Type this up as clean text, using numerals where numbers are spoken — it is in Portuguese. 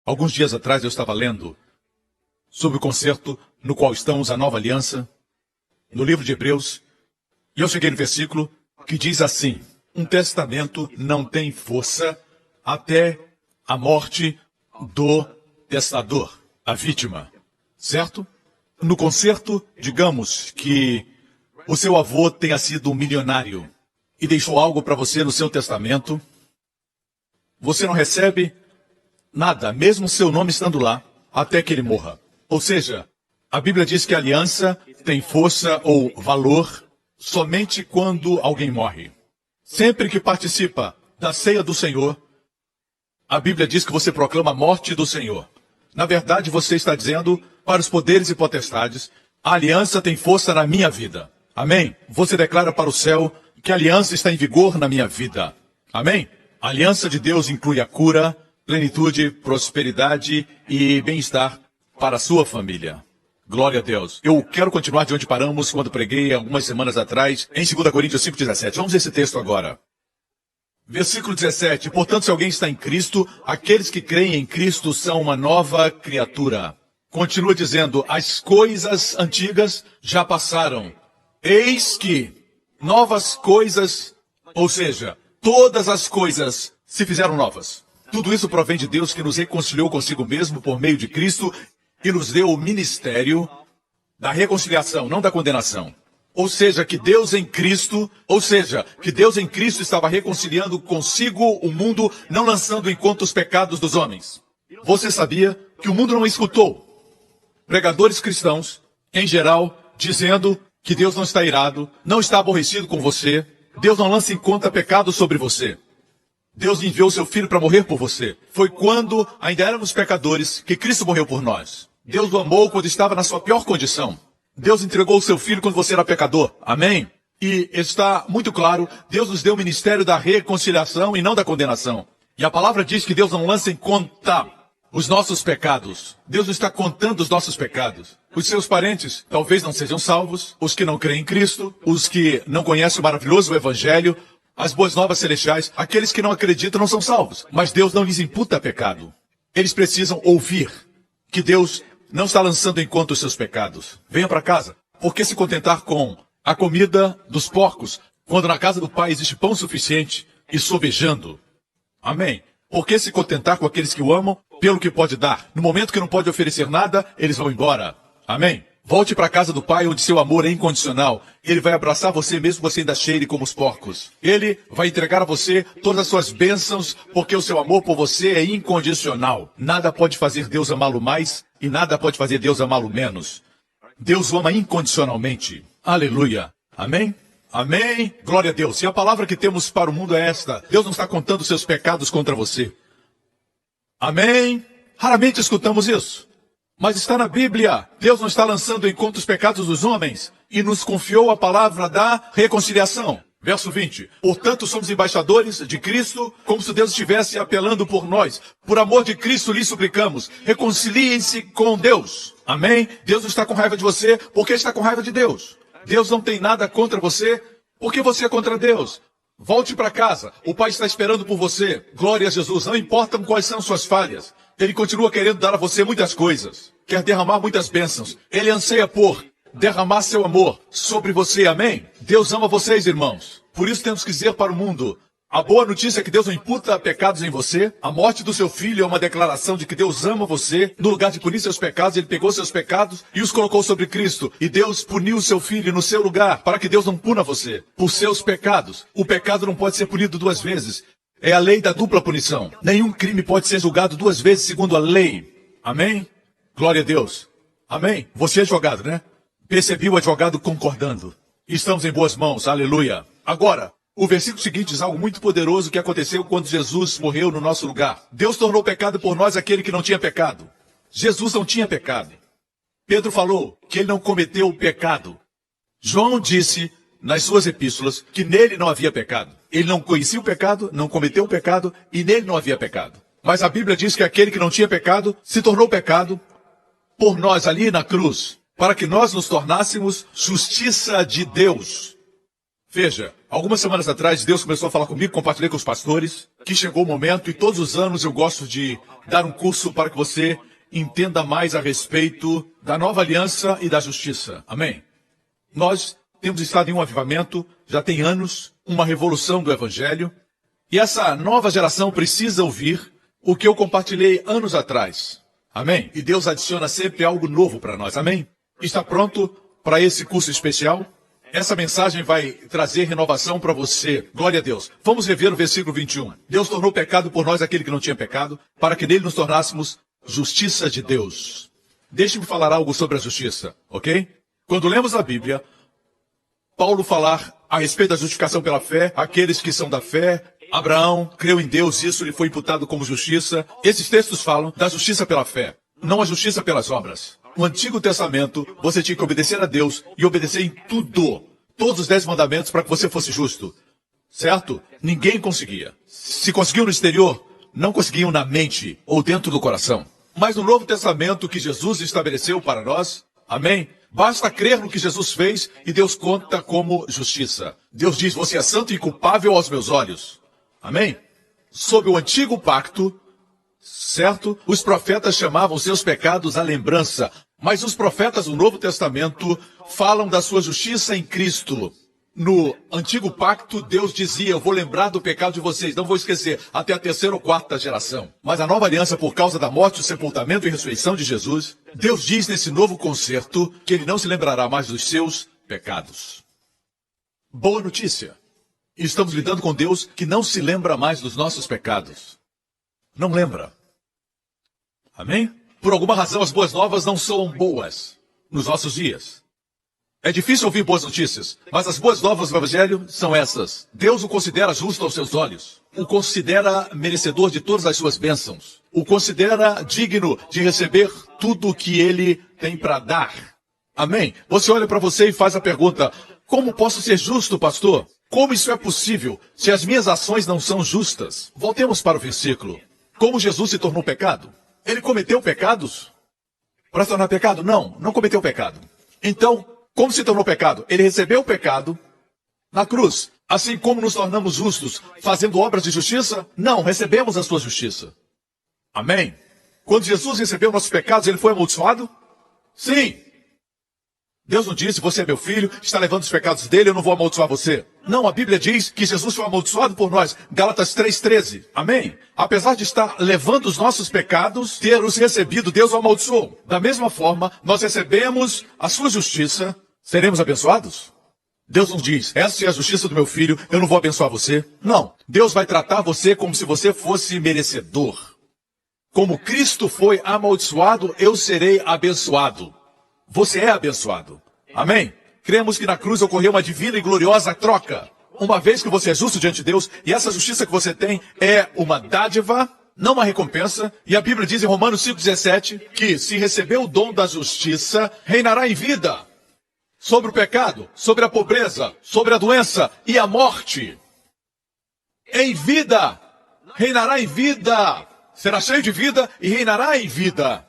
Alguns dias atrás eu estava lendo sobre o concerto no qual estamos, a nova aliança, no livro de Hebreus, e eu cheguei no versículo que diz assim: um testamento não tem força até a morte do testador, a vítima, certo? No concerto, digamos que o seu avô tenha sido um milionário e deixou algo para você no seu testamento. Você não recebe nada, mesmo seu nome estando lá, até que ele morra. Ou seja, a Bíblia diz que a aliança tem força ou valor somente quando alguém morre. Sempre que participa da ceia do Senhor, a Bíblia diz que você proclama a morte do Senhor. Na verdade, você está dizendo para os poderes e potestades: a aliança tem força na minha vida. Amém? Você declara para o céu que a aliança está em vigor na minha vida. Amém? A aliança de Deus inclui a cura, plenitude, prosperidade e bem-estar para a sua família. Glória a Deus. Eu quero continuar de onde paramos quando preguei algumas semanas atrás, em 2 Coríntios 5,17. Vamos ver esse texto agora. Versículo 17. Portanto, se alguém está em Cristo, aqueles que creem em Cristo são uma nova criatura. Continua dizendo: as coisas antigas já passaram. Eis que novas coisas, ou seja, todas as coisas se fizeram novas. Tudo isso provém de Deus, que nos reconciliou consigo mesmo por meio de Cristo e nos deu o ministério da reconciliação, não da condenação. Ou seja, que Deus em Cristo estava reconciliando consigo o mundo, não lançando em conta os pecados dos homens. Você sabia que o mundo não escutou pregadores cristãos, em geral, dizendo que Deus não está irado, não está aborrecido com você, Deus não lança em conta pecados sobre você. Deus enviou seu Filho para morrer por você. Foi quando ainda éramos pecadores que Cristo morreu por nós. Deus o amou quando estava na sua pior condição. Deus entregou o seu Filho quando você era pecador. Amém? E está muito claro, Deus nos deu o ministério da reconciliação e não da condenação. E a palavra diz que Deus não lança em conta os nossos pecados. Deus não está contando os nossos pecados. Os seus parentes talvez não sejam salvos, os que não creem em Cristo, os que não conhecem o maravilhoso Evangelho, as boas novas celestiais, aqueles que não acreditam não são salvos. Mas Deus não lhes imputa pecado. Eles precisam ouvir que Deus não está lançando em conta os seus pecados. Venha para casa. Por que se contentar com a comida dos porcos, quando na casa do Pai existe pão suficiente e sobejando? Amém. Por que se contentar com aqueles que o amam pelo que pode dar? No momento que não pode oferecer nada, eles vão embora. Amém. Volte para a casa do Pai, onde seu amor é incondicional. Ele vai abraçar você mesmo que você ainda cheire como os porcos. Ele vai entregar a você todas as suas bênçãos, porque o seu amor por você é incondicional. Nada pode fazer Deus amá-lo mais e nada pode fazer Deus amá-lo menos. Deus o ama incondicionalmente. Aleluia. Amém? Amém. Glória a Deus. E a palavra que temos para o mundo é esta: Deus não está contando seus pecados contra você. Amém? Raramente escutamos isso. Mas está na Bíblia. Deus não está lançando em conta os pecados dos homens e nos confiou a palavra da reconciliação. Verso 20. Portanto, somos embaixadores de Cristo, como se Deus estivesse apelando por nós. Por amor de Cristo, lhes suplicamos: reconciliem-se com Deus. Amém? Deus não está com raiva de você porque está com raiva de Deus. Deus não tem nada contra você porque você é contra Deus. Volte para casa. O Pai está esperando por você. Glória a Jesus. Não importam quais são suas falhas. Ele continua querendo dar a você muitas coisas. Quer derramar muitas bênçãos. Ele anseia por derramar seu amor sobre você. Amém? Deus ama vocês, irmãos. Por isso temos que dizer para o mundo: a boa notícia é que Deus não imputa pecados em você. A morte do seu filho é uma declaração de que Deus ama você. No lugar de punir seus pecados, Ele pegou seus pecados e os colocou sobre Cristo. E Deus puniu o seu filho no seu lugar, para que Deus não puna você por seus pecados. O pecado não pode ser punido duas vezes. É a lei da dupla punição. Nenhum crime pode ser julgado duas vezes segundo a lei. Amém? Glória a Deus. Amém? Você é advogado, né? Percebi o advogado concordando. Estamos em boas mãos. Aleluia. Agora, o versículo seguinte diz algo muito poderoso que aconteceu quando Jesus morreu no nosso lugar. Deus tornou pecado por nós aquele que não tinha pecado. Jesus não tinha pecado. Pedro falou que ele não cometeu o pecado. João disse nas suas epístolas que nele não havia pecado. Ele não conhecia o pecado, não cometeu o pecado e nele não havia pecado. Mas a Bíblia diz que aquele que não tinha pecado se tornou pecado por nós ali na cruz, para que nós nos tornássemos justiça de Deus. Veja, algumas semanas atrás, Deus começou a falar comigo, compartilhei com os pastores, que chegou o momento e todos os anos eu gosto de dar um curso para que você entenda mais a respeito da nova aliança e da justiça. Amém? Nós temos estado em um avivamento, já tem anos, uma revolução do Evangelho, e essa nova geração precisa ouvir o que eu compartilhei anos atrás. Amém? E Deus adiciona sempre algo novo para nós. Amém? Está pronto para esse curso especial? Essa mensagem vai trazer renovação para você. Glória a Deus. Vamos rever o versículo 21. Deus tornou pecado por nós aquele que não tinha pecado, para que nele nos tornássemos justiça de Deus. Deixe-me falar algo sobre a justiça, ok? Quando lemos a Bíblia, Paulo falar a respeito da justificação pela fé, aqueles que são da fé, Abraão creu em Deus, isso lhe foi imputado como justiça. Esses textos falam da justiça pela fé, não a justiça pelas obras. No Antigo Testamento, você tinha que obedecer a Deus e obedecer em tudo. Todos os 10 mandamentos para que você fosse justo. Certo? Ninguém conseguia. Se conseguiam no exterior, não conseguiam na mente ou dentro do coração. Mas no Novo Testamento que Jesus estabeleceu para nós, amém? Basta crer no que Jesus fez e Deus conta como justiça. Deus diz, você é santo e culpável aos meus olhos. Amém? Sob o antigo pacto, certo? Os profetas chamavam seus pecados à lembrança, mas os profetas do Novo Testamento falam da sua justiça em Cristo. No antigo pacto, Deus dizia, eu vou lembrar do pecado de vocês, não vou esquecer, até a 3ª ou 4ª geração. Mas a nova aliança, por causa da morte, o sepultamento e ressurreição de Jesus, Deus diz nesse novo concerto que ele não se lembrará mais dos seus pecados. Boa notícia. Estamos lidando com Deus que não se lembra mais dos nossos pecados. Não lembra. Amém? Por alguma razão, as boas novas não soam boas nos nossos dias. É difícil ouvir boas notícias, mas as boas novas do Evangelho são essas. Deus o considera justo aos seus olhos. O considera merecedor de todas as suas bênçãos. O considera digno de receber tudo o que ele tem para dar. Amém? Você olha para você e faz a pergunta, como posso ser justo, pastor? Como isso é possível se as minhas ações não são justas? Voltemos para o versículo. Como Jesus se tornou pecado? Ele cometeu pecados? Para se tornar pecado? Não, não cometeu pecado. Então, como se tornou pecado? Ele recebeu o pecado na cruz. Assim como nos tornamos justos fazendo obras de justiça? Não, recebemos a sua justiça. Amém? Quando Jesus recebeu nossos pecados, ele foi amaldiçoado? Sim. Deus não disse, você é meu filho, está levando os pecados dele, eu não vou amaldiçoar você. Não, a Bíblia diz que Jesus foi amaldiçoado por nós. Gálatas 3,13. Amém? Apesar de estar levando os nossos pecados, ter os recebido, Deus o amaldiçoou. Da mesma forma, nós recebemos a sua justiça, seremos abençoados? Deus não diz, essa é a justiça do meu filho, eu não vou abençoar você. Não, Deus vai tratar você como se você fosse merecedor. Como Cristo foi amaldiçoado, eu serei abençoado. Você é abençoado. Amém? Cremos que na cruz ocorreu uma divina e gloriosa troca. Uma vez que você é justo diante de Deus, e essa justiça que você tem é uma dádiva, não uma recompensa. E a Bíblia diz em Romanos 5,17 que se receber o dom da justiça, reinará em vida. Sobre o pecado, sobre a pobreza, sobre a doença e a morte. Em vida. Reinará em vida. Será cheio de vida e reinará em vida.